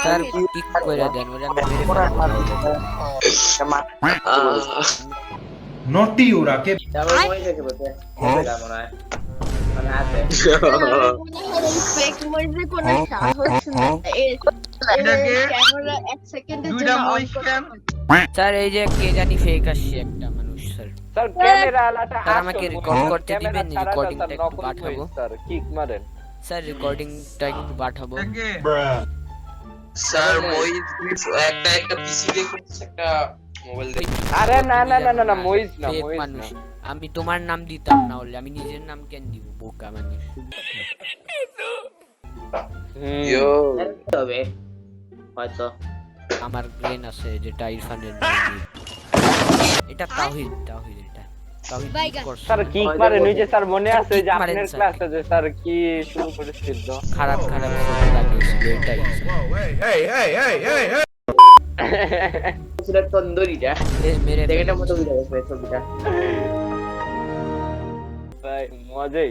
Sir kick করে দেন ওরা মেরে নটি ওরা কে তারপর মই দেখে বসে হবে মনে হয় মানে আছে ফেক মইজে কোন সাহস নাই ক্যামেরা 1 সেকেন্ডের জন্য অন স্যার এই যে কে জানি ফেক আসছে একটা মানুষ স্যার স্যার ক্যামেরা আলাটা স্যার আমাকে রেকর্ড করতে দিবেন রেকর্ডিংটা একটু পাঠাবো স্যার কিক মারেন স্যার রেকর্ডিংটা একটু পাঠাবো স্যার মই একটা পিসি দেখুন একটা মোবাইল দেখুন আরে না না না না না মইজ না ফেক মইজ না মানুষ আমি তোমার নাম দিতাম না হলে আমি নিজের নাম কেন দিব বোকা মানুষ ইয়ো হবে হয়তো আমার ব্রেন আছে যেটা ইরফানের নাম দিয়ে। এটা তাওহীদ এটা তাওহীদ করছে স্যার কিক মারেন ওই যে স্যার মনে আছে যে কিক মারেন, আপনার স্যার। ক্লাসে যে স্যার কি শুরু করেছিল খারাপ ছবি লাগিয়েছিল এটাই ছিল তন্দুরিটা মেরে দেখেটা মতো বুঝা গেছে ছবিটা ভাই মজাই